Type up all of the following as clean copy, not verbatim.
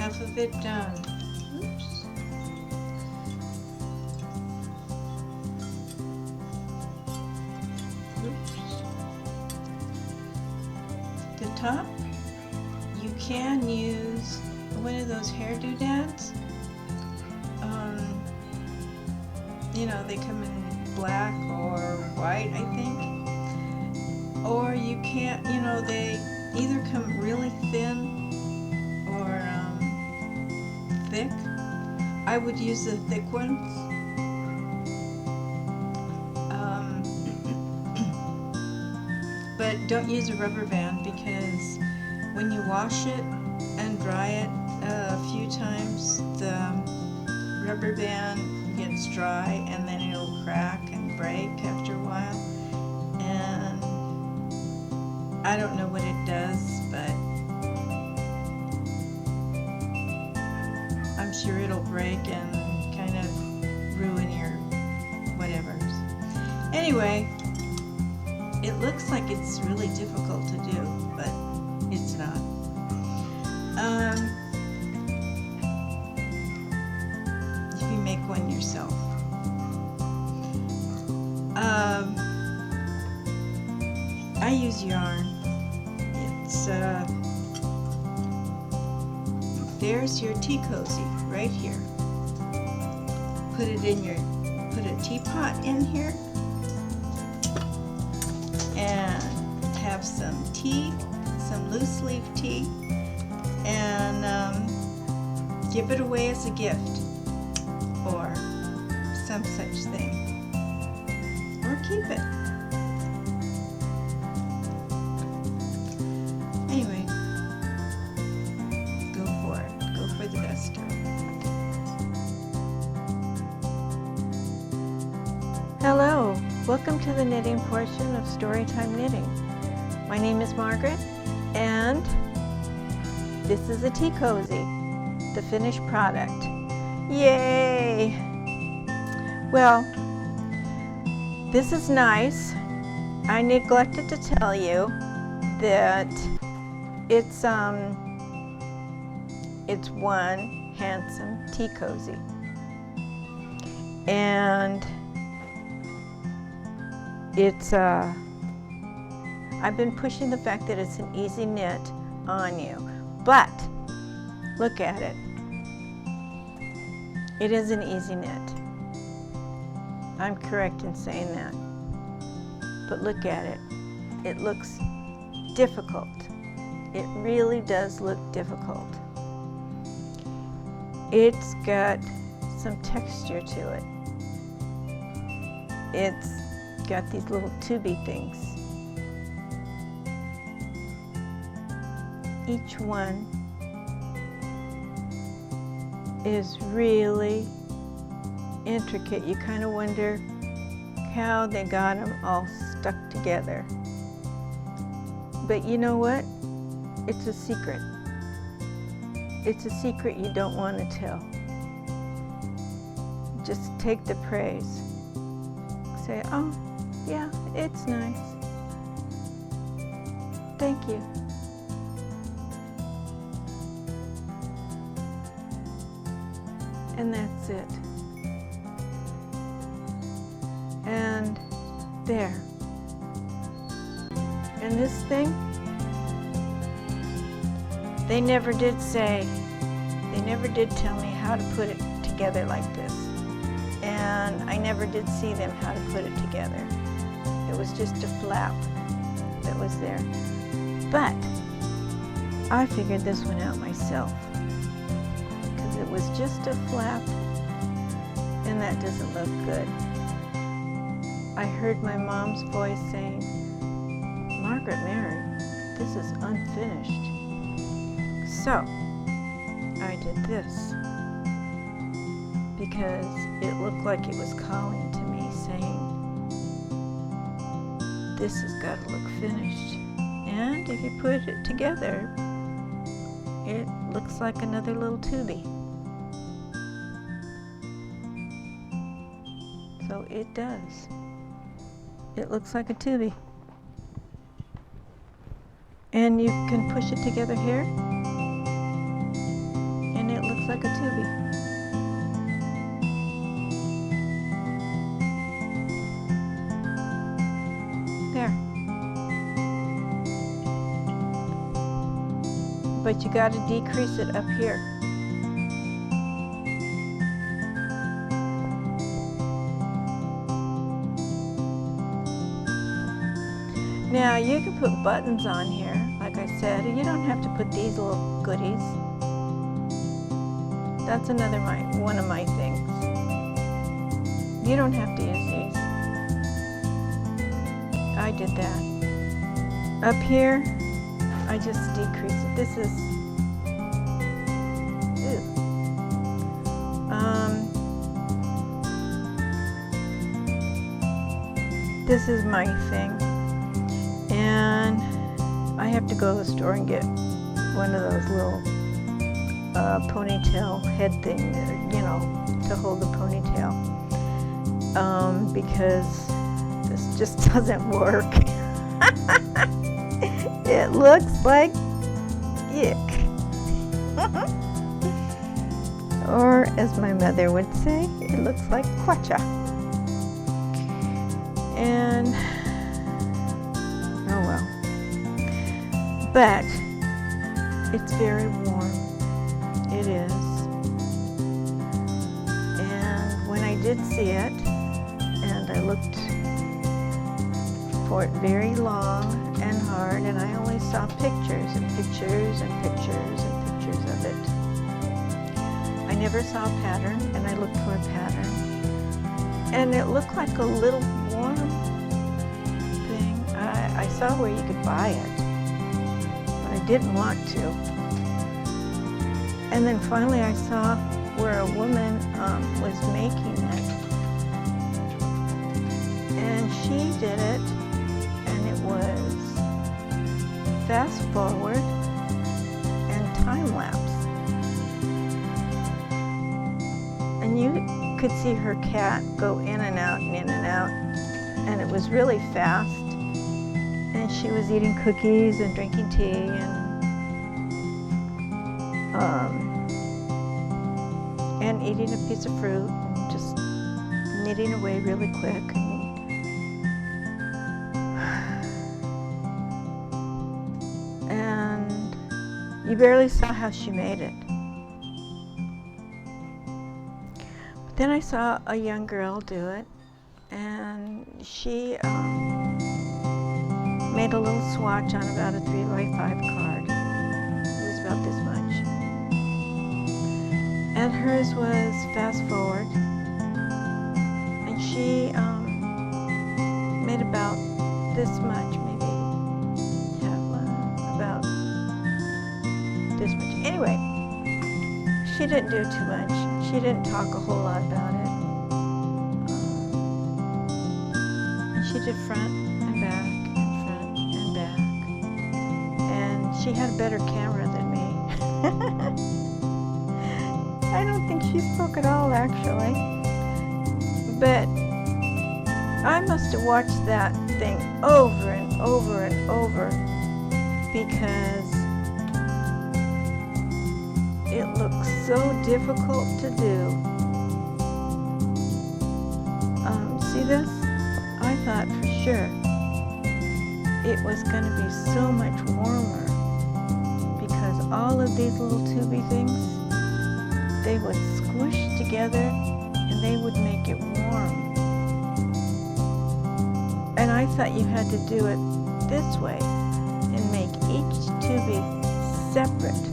Half of it done. Oops. Oops. The top, you can use one of those hair doodads. You know, they come in black or white, I think. Or you can't, you know, they either come really thin or thick. I would use the thick ones. But don't use a rubber band, because when you wash it and dry it a few times, the rubber band gets dry and then it'll crack and break after a while. And I don't know what it does, but I'm sure it'll break and kind of ruin your whatevers. Anyway, it looks like it's really difficult to do, but it's not. If you make one yourself. I use yarn. It's there's your tea cozy right here. Put a teapot in here and have some tea, some loose leaf tea, and give it away as a gift or some such thing, or keep it. Anyway, go for it. Go for the gusto. Hello, welcome to the knitting portion of Storytime Knitting. My name is Margaret, and this is a tea cozy, the finished product. Yay! Well, this is nice. I neglected to tell you that it's one handsome tea cozy, and it's I've been pushing the fact that it's an easy knit on you, but look at it. It is an easy knit. I'm correct in saying that. But look at it. It looks difficult. It really does look difficult. It's got some texture to it. It's got these little tubey things. Each one is really intricate. You kind of wonder how they got them all stuck together. But you know what? It's a secret. It's a secret you don't want to tell. Just take the praise. Say, oh, yeah, it's nice. Thank you. And that's it. And there. And this thing, they never did tell me how to put it together like this. And I never did see them how to put it together. It was just a flap that was there. But I figured this one out myself, because it was just a flap, and that doesn't look good. I heard my mom's voice saying, Margaret Mary, this is unfinished. So I did this, because it looked like it was calling to me saying, this has got to look finished. And if you put it together, it looks like another little tubey. So it does. It looks like a tubey. And you can push it together here, looks like a tubie. There. But you got to decrease it up here. Now you can put buttons on here, like I said, and you don't have to put these little goodies. That's another one of my things. You don't have to use these. I did that. Up here, I just decrease it. This is, this is my thing. And I have to go to the store and get one of those little ponytail head thing, you know, to hold the ponytail, because this just doesn't work. It looks like yuck. Or as my mother would say, it looks like quacha. And oh well. But it's very warm. It is. And when I did see it, and I looked for it very long and hard, and I only saw pictures and pictures and pictures and pictures of it. I never saw a pattern, and I looked for a pattern. And it looked like a little warm thing. I saw where you could buy it, but I didn't want to. And then finally I saw where a woman was making it. And she did it, and it was fast forward and time lapse. And you could see her cat go in and out and in and out, and it was really fast. And she was eating cookies and drinking tea and eating a piece of fruit and just knitting away really quick. And you barely saw how she made it. But then I saw a young girl do it, and she made a little swatch on about a 3x5 card. It was about this much. And hers was fast forward. And she made about this much, maybe about this much. Anyway, she didn't do too much. She didn't talk a whole lot about it. And she did front and back. She had a better camera than me. I don't think she spoke at all, actually. But I must have watched that thing over and over and over because it looks so difficult to do. See this? I thought for sure it was going to be so much warmer. All of these little tubey things, they would squish together and they would make it warm. And I thought you had to do it this way and make each tubey separate.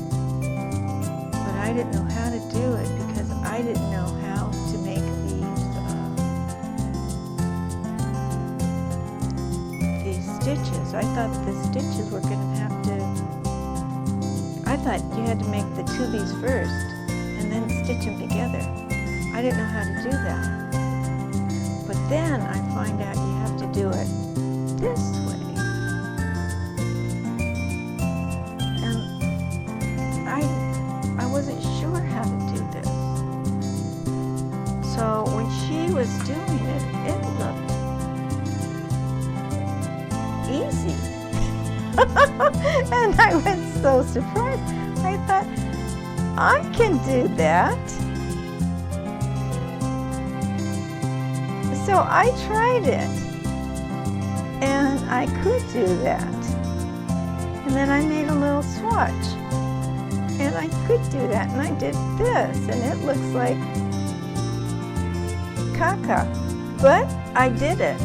But I didn't know how to do it because I didn't know how to make these stitches. I thought the stitches were going to have to I thought you had to make the tubies first and then stitch them together. I didn't know how to do that. But then I find out you have to do it this way. And I wasn't sure how to do this. So when she was doing it, it looked easy. And I was so surprised. I thought, I can do that. So I tried it, and I could do that. And then I made a little swatch, and I could do that, and I did this, and it looks like caca, but I did it.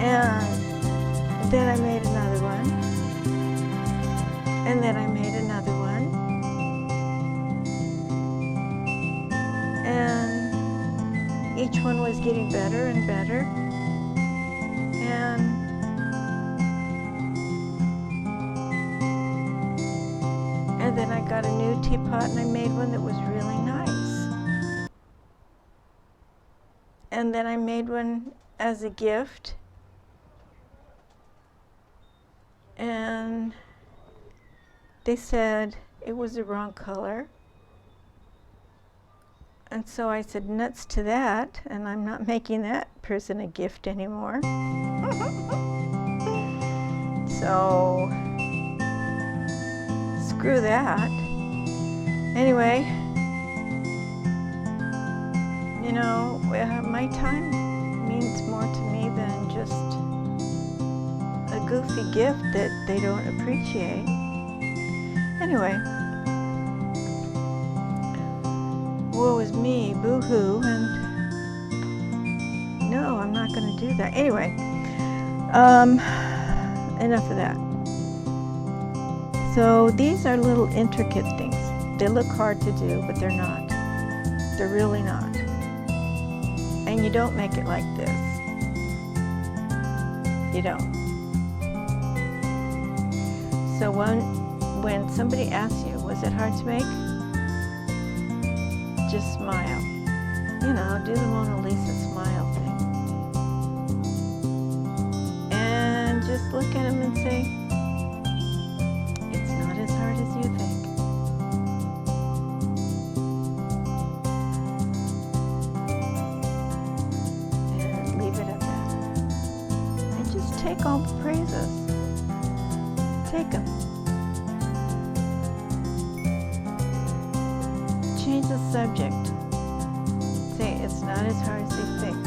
And then I made another one, and then I made another one, and each one was getting better and better, and then I got a new teapot, and I made one that was really nice. And then I made one as a gift, and they said it was the wrong color. And so I said nuts to that, and I'm not making that person a gift anymore. So screw that. Anyway, you know, my time means more to me than just a goofy gift that they don't appreciate. Anyway, woe is me, boo-hoo, and no, I'm not going to do that. Anyway, enough of that. So these are little intricate things. They look hard to do, but they're not. They're really not. And you don't make it like this. You don't. So when somebody asks you, was it hard to make? Just smile. You know, do the Mona Lisa smile thing. And just look at them and say, it's not as hard as you think. And leave it at that. And just take all the praises. Take them. Change the subject. Say, it's not as hard as you think.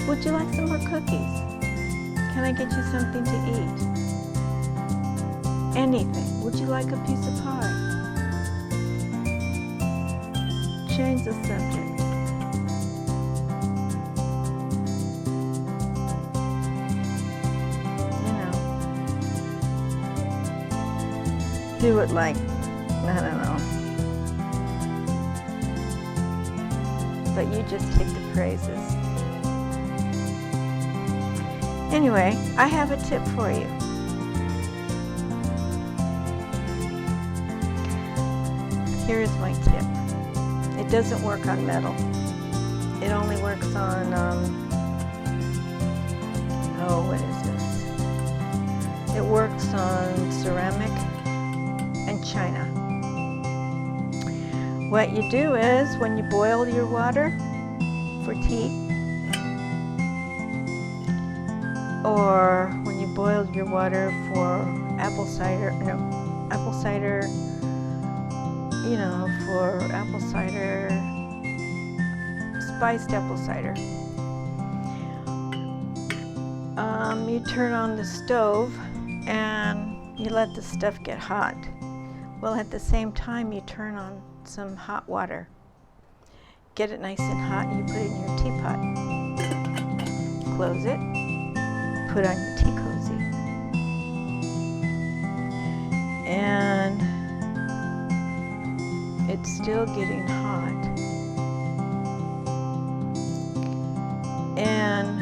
Would you like some more cookies? Can I get you something to eat? Anything. Would you like a piece of pie? Change the subject. You know. Do it like, I don't know. But you just take the praises. Anyway, I have a tip for you. Here is my tip. It doesn't work on metal. It only works on, what is this? It works on ceramic and china. What you do is, when you boil your water for tea, or when you boil your water for apple cider, spiced apple cider, you turn on the stove and you let the stuff get hot. Well, at the same time, you turn on some hot water. Get it nice and hot, and you put it in your teapot. Close it, put on your tea cozy. And it's still getting hot. And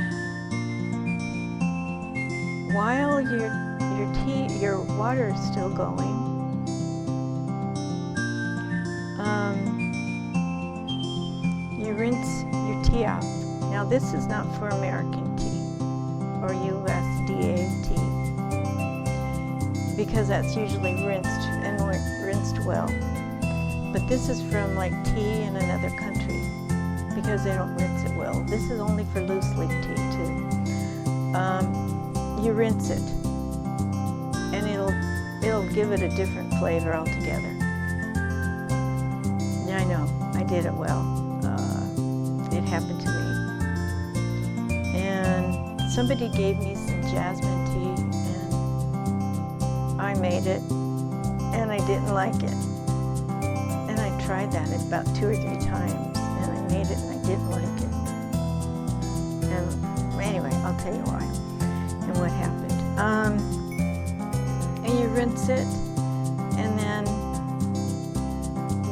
while your water is still going, you rinse your tea out. Now this is not for American tea or USDA tea, because that's usually rinsed and rinsed well. But this is from like tea in another country, because they don't rinse it well. This is only for loose leaf tea too. You rinse it, and it'll give it a different flavor altogether. did it well. It happened to me. And somebody gave me some jasmine tea, and I made it, and I didn't like it. And I tried that about 2 or 3 times, and I made it, and I didn't like it. And anyway, I'll tell you why and what happened. And you rinse it, and then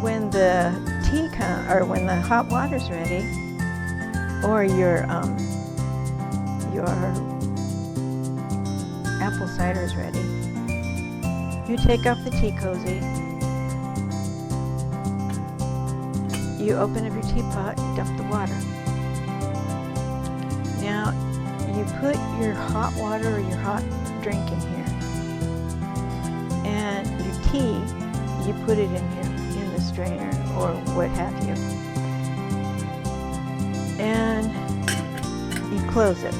when the tea when the hot water's ready, or your apple cider is ready, you take off the tea cozy, you open up your teapot, you dump the water. Now, you put your hot water or your hot drink in here, and your tea, you put it in here, in the strainer, or what have you. And you close it.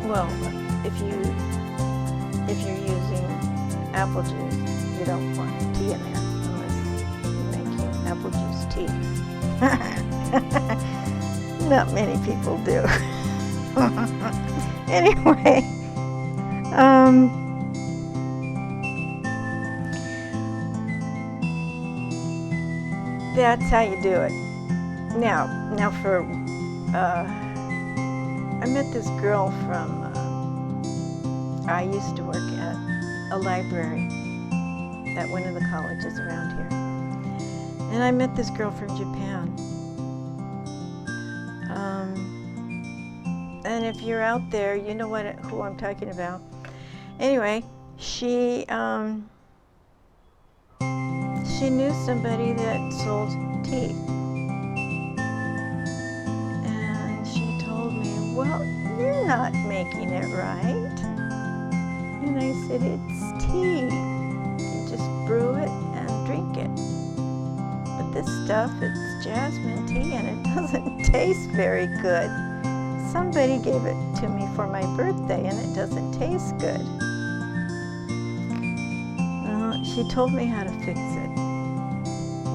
Well, if you're using apple juice, you don't want tea in there unless you're making apple juice tea. Not many people do. Anyway, that's how you do it. Now for I met this girl from, I used to work at a library at one of the colleges around here. And I met this girl from Japan. And if you're out there, you know who I'm talking about. Anyway, she knew somebody that sold tea. Well, you're not making it right. And I said, it's tea. You just brew it and drink it. But this stuff, it's jasmine tea, and it doesn't taste very good. Somebody gave it to me for my birthday, and it doesn't taste good. She told me how to fix it.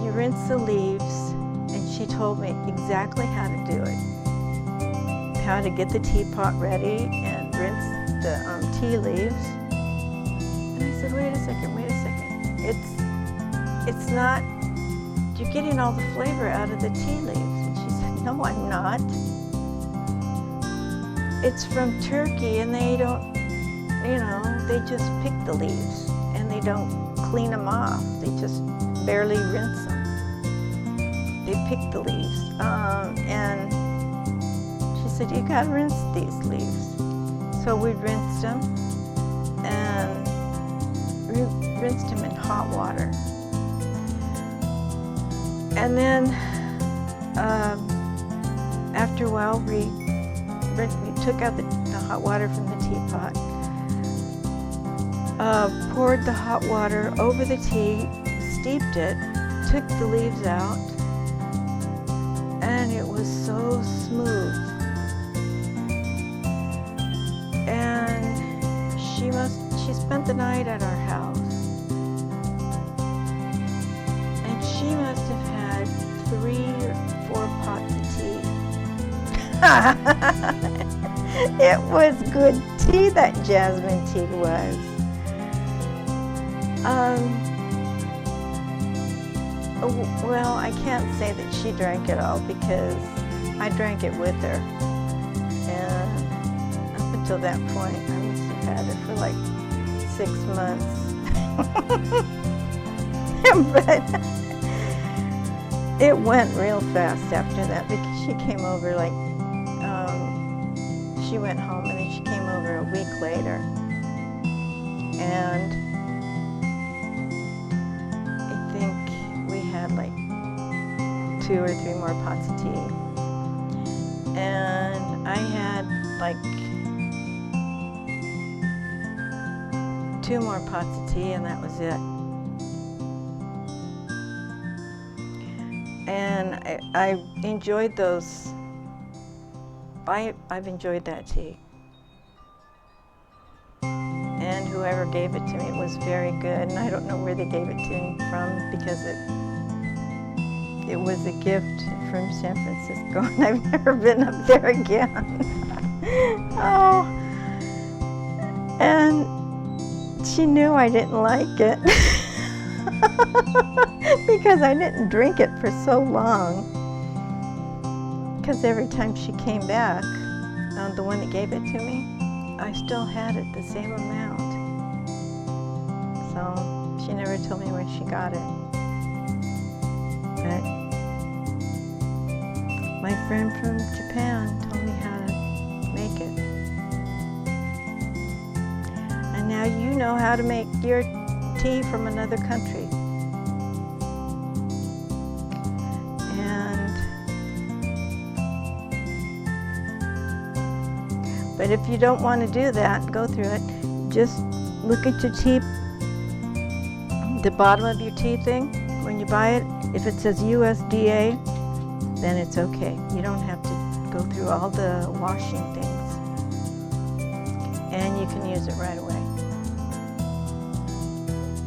You rinse the leaves, and she told me exactly how to do it. How to get the teapot ready and rinse the tea leaves. And I said, wait a second. It's not, you're getting all the flavor out of the tea leaves. And she said, no, I'm not. It's from Turkey, and they don't, they just pick the leaves, and they don't clean them off. They just barely rinse them. They pick the leaves. And she said, you gotta rinse these leaves. So we rinsed them, and we rinsed them in hot water. And then after a while, we took out the hot water from the teapot, poured the hot water over the tea, steeped it, took the leaves out, and it was so smooth. And she spent the night at our house, and she must have had 3 or 4 pots of tea. It was good tea, that jasmine tea was. Well, I can't say that she drank it all, because I drank it with her. And up until that point, I must have had it for like 6 months. But it went real fast after that, because she came over she went home, and then she came over a week later. And I think we had like 2 or 3 more pots of tea. And I had like 2 more pots of tea, and that was it. And I enjoyed those. I've enjoyed that tea. And whoever gave it to me was very good, and I don't know where they gave it to me from, because It was a gift from San Francisco, and I've never been up there again. Oh, and she knew I didn't like it because I didn't drink it for so long. Because every time she came back, the one that gave it to me, I still had it the same amount. So she never told me where she got it. But my friend from Japan told me how to make it. And now you know how to make your tea from another country. But if you don't want to do that, go through it, just look at your tea, the bottom of your tea thing, when you buy it. If it says USDA, then it's okay. You don't have to go through all the washing things. And you can use it right away.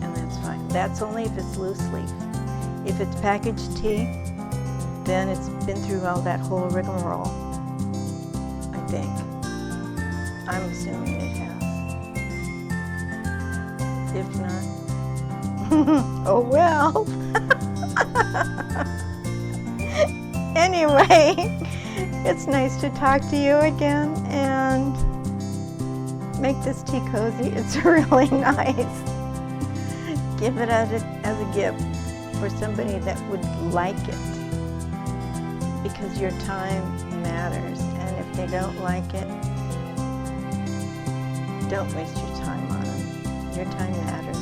And that's fine. That's only if it's loose leaf. If it's packaged tea, then it's been through all that whole rigmarole, I think. I'm assuming it has. If not, oh well. Anyway, it's nice to talk to you again and make this tea cozy. It's really nice. Give it as a gift for somebody that would like it, because your time matters, and if they don't like it, don't waste your time on them. Your time matters.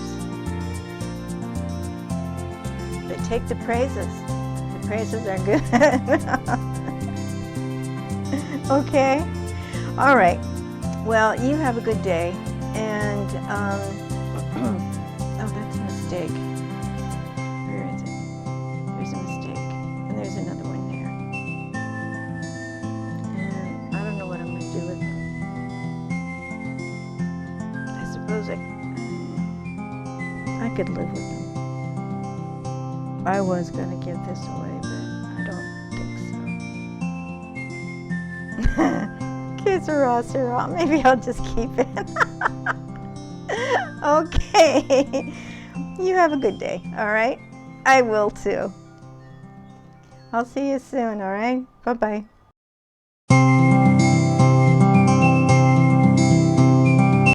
But take the praises. The praises are good. Okay? All right. Well, you have a good day. And, oh, that's a mistake. Where is it? There's a mistake. And there's another one there. And I don't know what I'm going to do with them. I suppose I could live with them. I was going to give this away, but I don't think so. Que sera. Maybe I'll just keep it. Okay. You have a good day, all right? I will too. I'll see you soon, all right? Bye-bye.